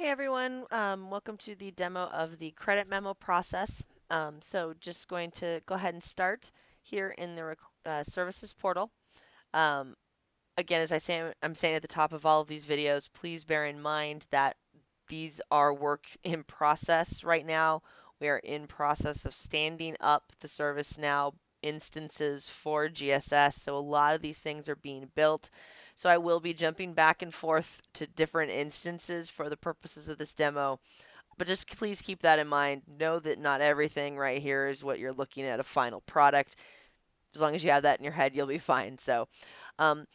Hey everyone, welcome to the demo of the credit memo process. So just going to go ahead and start here in the services portal. Um, Again, as I'm saying at the top of all of these videos, please bear in mind that these are work in process right now. We are in process of standing up the ServiceNow instances for GSS. So a lot of these things are being built. So I will be jumping back and forth to different instances for the purposes of this demo. But just please keep that in mind. Know that not everything right here is what you're looking at a final product. As long as you have that in your head, you'll be fine. So um,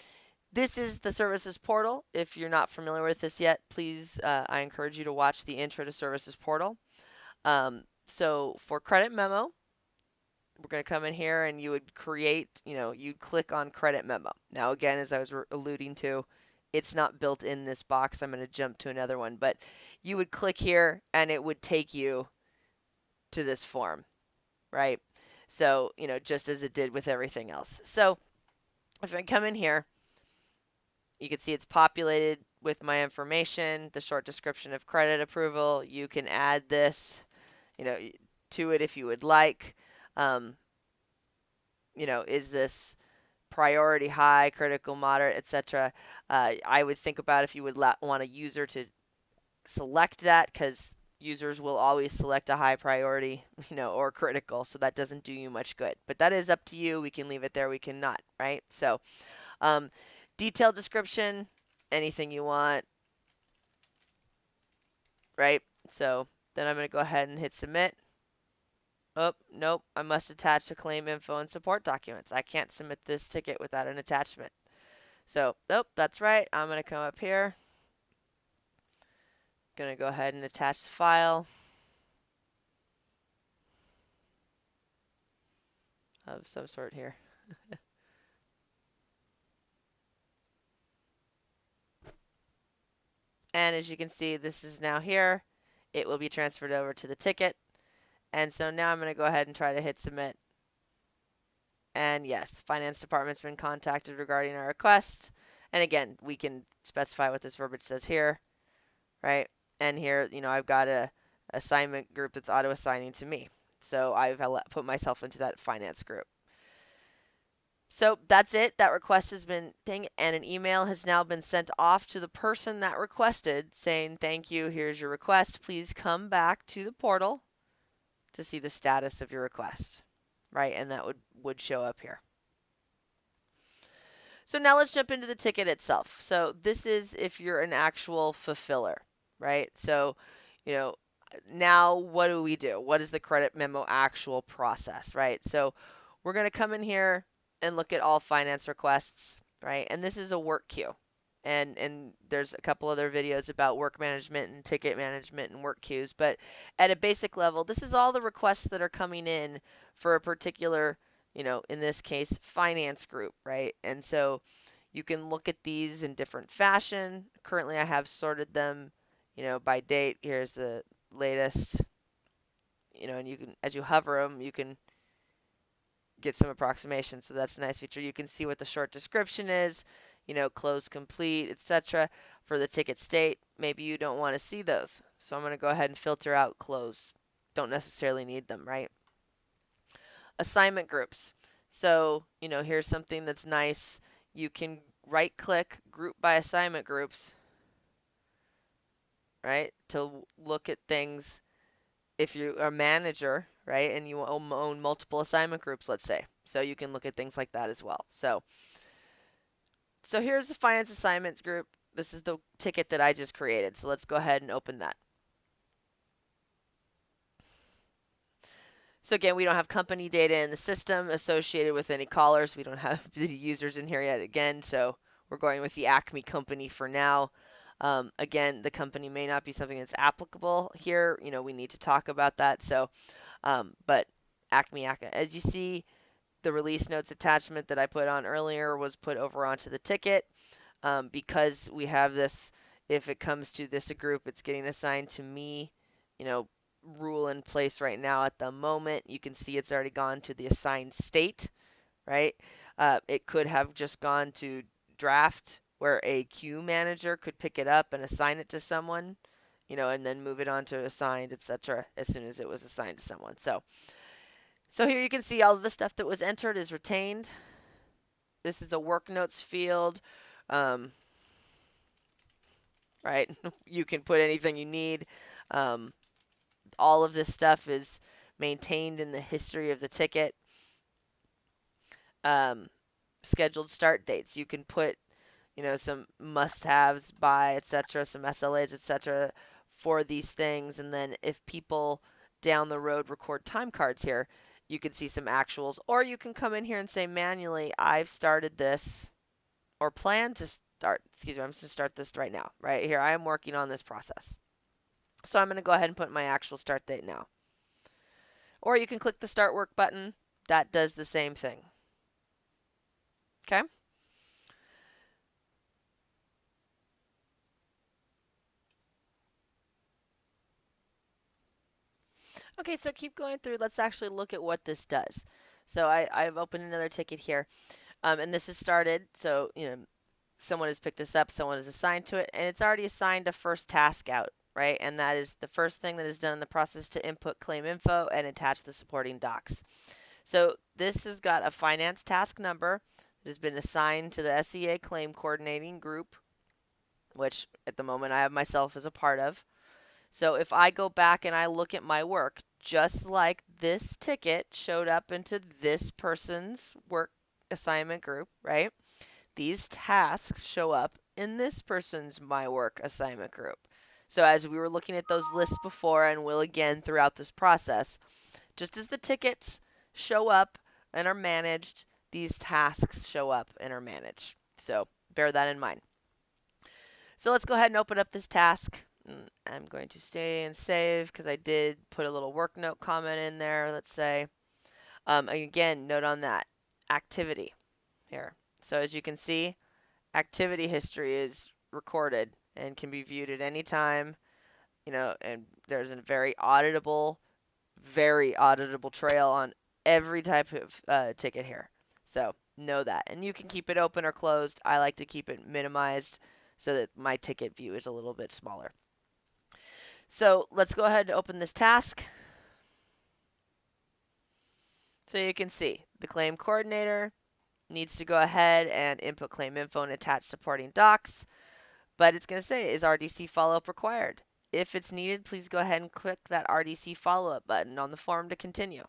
this is the services portal. If you're not familiar with this yet, please, I encourage you to watch the intro to services portal. So for credit memo, we're going to come in here and you would create, you'd click on credit memo. Now, again, as I was alluding to, it's not built in this box. I'm going to jump to another one, but you would click here and it would take you to this form, right? So, just as it did with everything else. So if I come in here, you can see it's populated with my information, the short description of credit approval. You can add this, you know, to it if you would like. Um, is this priority high, critical, moderate, etc. I would think about if you would want a user to select that, because users will always select a high priority, or critical, so that doesn't do you much good. But that is up to you. We can leave it there, we can not, right? So, um, detailed description, anything you want, right? So then I'm going to go ahead and hit submit. Oh, nope, I must attach the claim info and support documents. I can't submit this ticket without an attachment. So, nope, that's right. I'm going to come up here. Going to go ahead and attach the file of some sort here. And as you can see, this is now here. It will be transferred over to the ticket. And so now I'm going to go ahead and try to hit submit. And yes, the finance department's been contacted regarding our request. And again, we can specify what this verbiage says here, right? And here, I've got a assignment group that's auto assigning to me. So I've put myself into that finance group. So that's it. That request has been and an email has now been sent off to the person that requested saying, thank you, here's your request. Please come back to the portal to see the status of your request, right? And that would show up here. So now let's jump into the ticket itself. So this is if you're an actual fulfiller, right? So, now what do we do? What is the credit memo actual process, right? So we're going to come in here and look at all finance requests, right? And this is a work queue. And there's a couple other videos about work management and ticket management and work queues, but at a basic level, this is all the requests that are coming in for a particular, in this case, finance group, right? And so you can look at these in different fashion. Currently, I have sorted them, by date. Here's the latest, and you can, as you hover them, you can get some approximation. So that's a nice feature. You can see what the short description is, close complete, etc. For the ticket state, maybe you don't want to see those. So I'm going to go ahead and filter out close. Don't necessarily need them, right? Assignment groups. So, here's something that's nice. You can right click group by assignment groups, right? To look at things if you're a manager, right? And you own multiple assignment groups, let's say. So you can look at things like that as well. So here's the finance assignments group. This is the ticket that I just created. So let's go ahead and open that. So again, we don't have company data in the system associated with any callers. We don't have the users in here yet again. So we're going with the Acme company for now. Again, the company may not be something that's applicable here. We need to talk about that. So, but Acme, as you see, the release notes attachment that I put on earlier was put over onto the ticket. Because we have this, if it comes to this group, it's getting assigned to me, rule in place right now at the moment. You can see it's already gone to the assigned state, right? It could have just gone to draft where a queue manager could pick it up and assign it to someone, and then move it on to assigned, etc. as soon as it was assigned to someone. So here you can see all of the stuff that was entered is retained. This is a work notes field. Um, right? You can put anything you need. Um, all of this stuff is maintained in the history of the ticket. Um, Scheduled start dates. You can put, some must-haves by, etc., some SLAs, etc., for these things. And then if people down the road record time cards here, you can see some actuals. Or you can come in here and say manually, I've started this or plan to start. Excuse me, I'm just going to start this right now. Right here, I am working on this process. So I'm going to go ahead and put my actual start date now. Or you can click the Start Work button. That does the same thing. Okay? Okay, so keep going through. Let's actually look at what this does. So I've opened another ticket here, and this has started. So, someone has picked this up, someone is assigned to it, and it's already assigned a first task out, right? And that is the first thing that is done in the process to input claim info and attach the supporting docs. So this has got a finance task number that has been assigned to the SEA claim coordinating group, which at the moment I have myself as a part of. So if I go back and I look at my work, just like this ticket showed up into this person's work assignment group, right? These tasks show up in this person's my work assignment group. So as we were looking at those lists before and will again throughout this process, just as the tickets show up and are managed, these tasks show up and are managed. So bear that in mind. So let's go ahead and open up this task. I'm going to stay and save because I did put a little work note comment in there, let's say. Again, note on that activity here. So as you can see, activity history is recorded and can be viewed at any time, and there's a very auditable trail on every type of ticket here. So know that. And you can keep it open or closed. I like to keep it minimized so that my ticket view is a little bit smaller. So let's go ahead and open this task. So you can see the claim coordinator needs to go ahead and input claim info and attach supporting docs. But it's going to say, is RDC follow-up required? If it's needed, please go ahead and click that RDC follow-up button on the form to continue.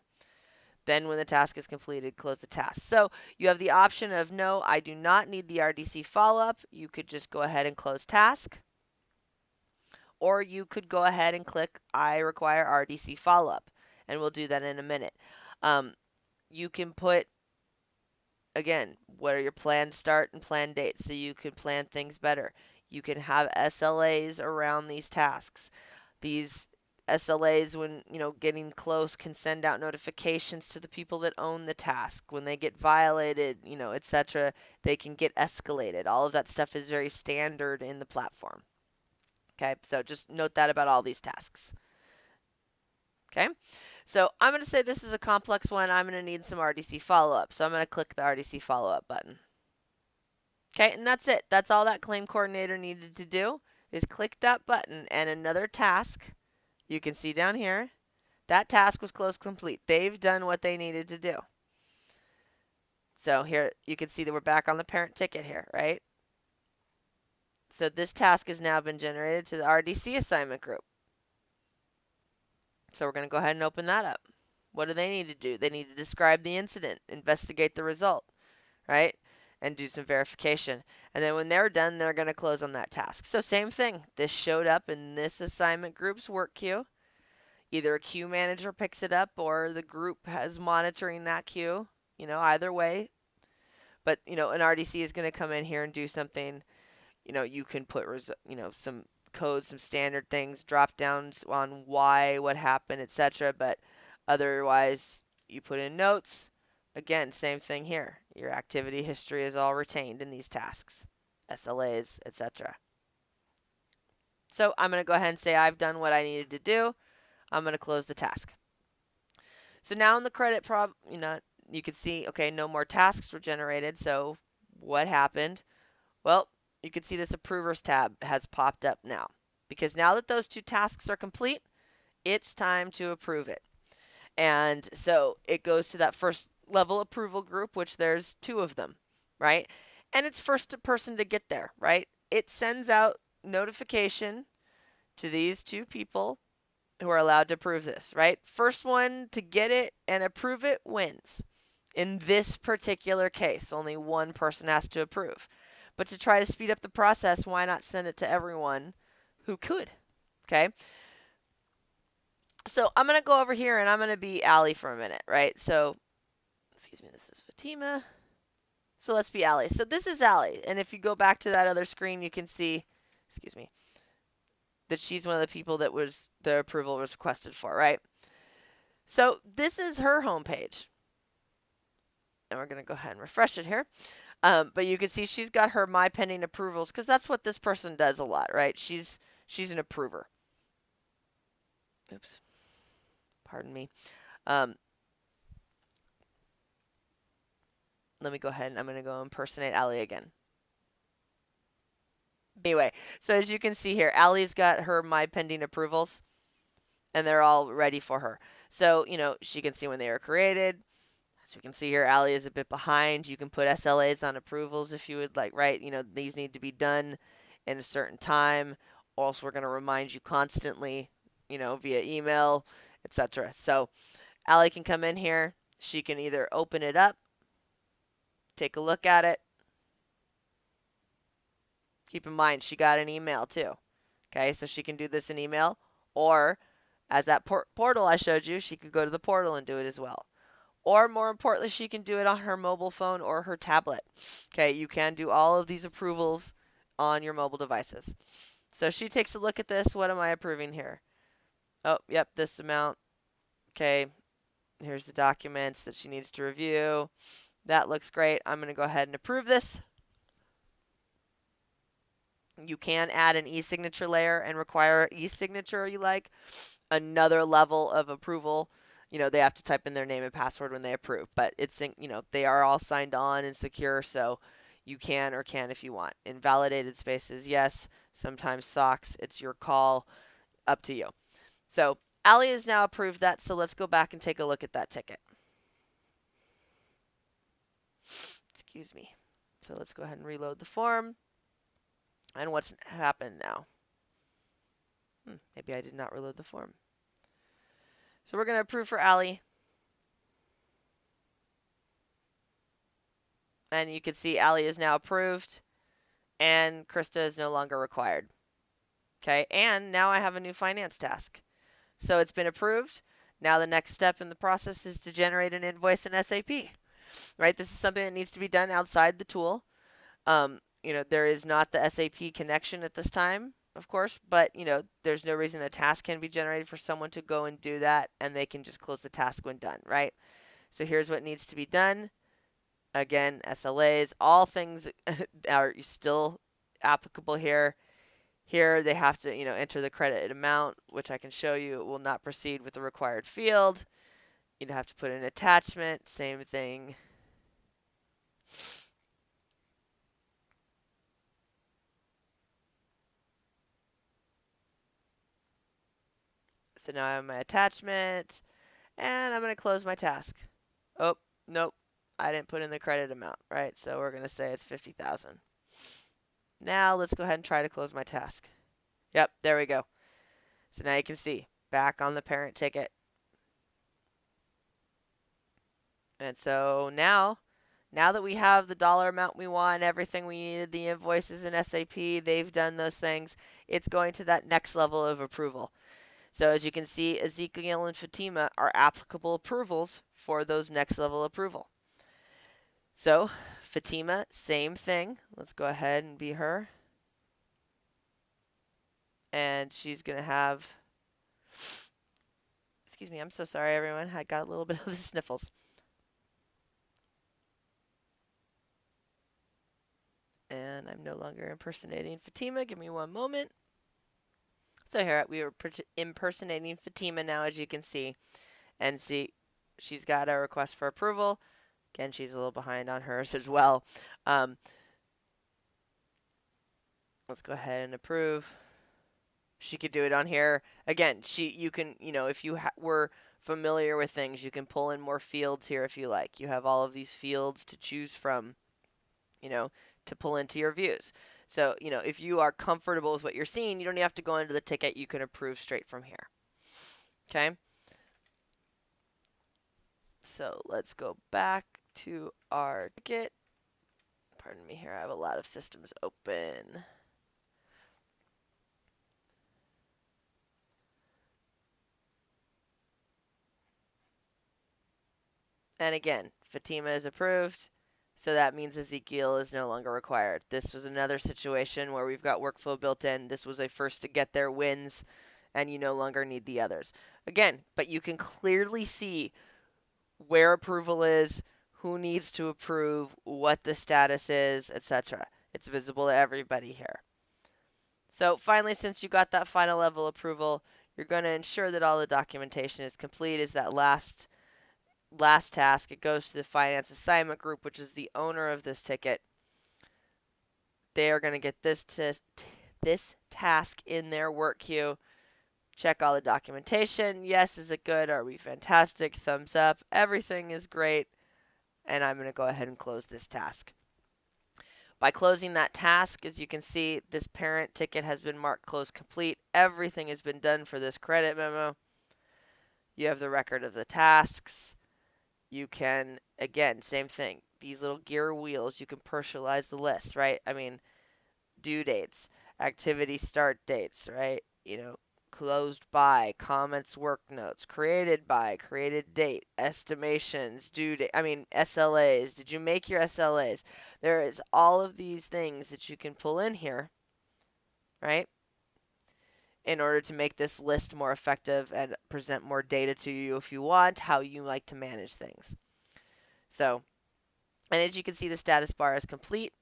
Then when the task is completed, close the task. So you have the option of, no, I do not need the RDC follow-up. You could just go ahead and close task. Or you could go ahead and click, I require RDC follow-up. And we'll do that in a minute. You can put, again, what are your planned start and planned dates so you can plan things better. You can have SLAs around these tasks. These SLAs, when getting close, can send out notifications to the people that own the task. When they get violated, etc., they can get escalated. All of that stuff is very standard in the platform. Okay, so just note that about all these tasks. Okay, so I'm going to say this is a complex one. I'm going to need some RDC follow-up. So I'm going to click the RDC follow-up button. Okay, and that's it. That's all that claim coordinator needed to do is click that button, and another task you can see down here, that task was closed complete. They've done what they needed to do. So here you can see that we're back on the parent ticket here, right? So this task has now been generated to the RDC assignment group. So we're going to go ahead and open that up. What do they need to do? They need to describe the incident, investigate the result, right? And do some verification. And then when they're done, they're going to close on that task. So same thing. This showed up in this assignment group's work queue. Either a queue manager picks it up or the group has monitoring that queue, either way. But, an RDC is going to come in here and do something. You can put, some code, some standard things, drop downs on why, what happened, etc. But otherwise, you put in notes. Again, same thing here. Your activity history is all retained in these tasks, SLAs, etc. So I'm going to go ahead and say I've done what I needed to do. I'm going to close the task. So now in the credit you can see, okay, no more tasks were generated. So what happened? Well, you can see this approvers tab has popped up now. because now that those two tasks are complete, it's time to approve it. And so it goes to that first level approval group, which there's two of them, right? And it's first person to get there, right? It sends out notification to these two people who are allowed to approve this, right? First one to get it and approve it wins. In this particular case, only one person has to approve. But to try to speed up the process, why not send it to everyone who could? Okay. So I'm going to go over here and I'm going to be Allie for a minute, right? So, excuse me, this is Fatima. So let's be Allie. So this is Allie. And if you go back to that other screen, you can see, excuse me, that she's one of the people that was the approval was requested for, right? So this is her homepage. And we're going to go ahead and refresh it here. But you can see she's got her my pending approvals because that's what this person does a lot, right? She's an approver. Oops. Pardon me. Let me go ahead and I'm going to go impersonate Allie again. Anyway, so as you can see here, Allie's got her my pending approvals and they're all ready for her. So, she can see when they were created. As you can see here, Allie is a bit behind. You can put SLAs on approvals if you would like, right? These need to be done in a certain time, or else we're going to remind you constantly, via email, etc. So Allie can come in here. She can either open it up, take a look at it. Keep in mind, she got an email too. Okay, so she can do this in email, or as that portal I showed you, she could go to the portal and do it as well. Or more importantly, she can do it on her mobile phone or her tablet. Okay, you can do all of these approvals on your mobile devices. So she takes a look at this. What am I approving here? Oh, yep, this amount. Okay, here's the documents that she needs to review. That looks great. I'm going to go ahead and approve this. You can add an e-signature layer and require e-signature you like. Another level of approval. They have to type in their name and password when they approve, but it's, they are all signed on and secure, so you can or can't if you want. Invalidated spaces, yes. Sometimes socks, it's your call, up to you. So Allie has now approved that, so let's go back and take a look at that ticket. Excuse me. So let's go ahead and reload the form. And what's happened now? Maybe I did not reload the form. So we're going to approve for Allie. And you can see Allie is now approved. And Krista is no longer required. Okay, and now I have a new finance task. So it's been approved. Now the next step in the process is to generate an invoice in SAP. Right, this is something that needs to be done outside the tool. There is not the SAP connection at this time, of course, but there's no reason a task can be generated for someone to go and do that, and they can just close the task when done, right? So here's what needs to be done. Again, SLAs, all things are still applicable here. Here they have to, enter the credit amount, which I can show you. It will not proceed with the required field. You'd have to put an attachment, same thing. So now I have my attachment, and I'm going to close my task. Oh, nope, I didn't put in the credit amount, right? So we're going to say it's $50,000. Now let's go ahead and try to close my task. Yep, there we go. So now you can see, back on the parent ticket. And so now that we have the dollar amount we want, everything we needed, the invoices in SAP, they've done those things, it's going to that next level of approval. So as you can see, Ezekiel and Fatima are applicable approvals for those next level approval. So Fatima, same thing. Let's go ahead and be her. And she's going to have, excuse me, I'm so sorry everyone, I got a little bit of the sniffles. And I'm no longer impersonating Fatima. Give me one moment. So here we were impersonating Fatima now, as you can see. And see, she's got a request for approval. Again, she's a little behind on hers as well. Let's go ahead and approve. She could do it on here. Again, you can, if you were familiar with things, you can pull in more fields here if you like. You have all of these fields to choose from, you know, to pull into your views. So, if you are comfortable with what you're seeing, you don't have to go into the ticket. You can approve straight from here. Okay? So let's go back to our ticket. Pardon me here, I have a lot of systems open. And again, Fatima is approved, so that means Ezekiel is no longer required. This was another situation where we've got workflow built in. This was a first to get their wins, and you no longer need the others. Again, but you can clearly see where approval is, who needs to approve, what the status is, etc. It's visible to everybody here. So finally, since you got that final level approval, you're going to ensure that all the documentation is complete. Is that last task? It goes to the finance assignment group, which is the owner of this ticket. They are going to get this task in their work queue. Check all the documentation. Yes, is it good? Are we fantastic? Thumbs up. Everything is great. And I'm going to go ahead and close this task. By closing that task, as you can see, this parent ticket has been marked closed complete. Everything has been done for this credit memo. You have the record of the tasks. You can, again, same thing. These little gear wheels, you can personalize the list, right? I mean, due dates, activity start dates, right? Closed by, comments, work notes, created by, created date, estimations, due date, SLAs. Did you make your SLAs? There is all of these things that you can pull in here, right? In order to make this list more effective and present more data to you if you want, how you like to manage things. So, and as you can see, the status bar is complete.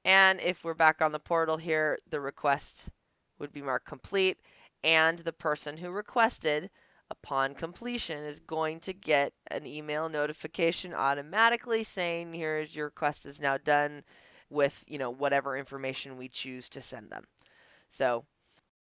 And if we're back on the portal here, the request would be marked complete. And the person who requested, upon completion, is going to get an email notification automatically saying, here's your request is now done with, whatever information we choose to send them. So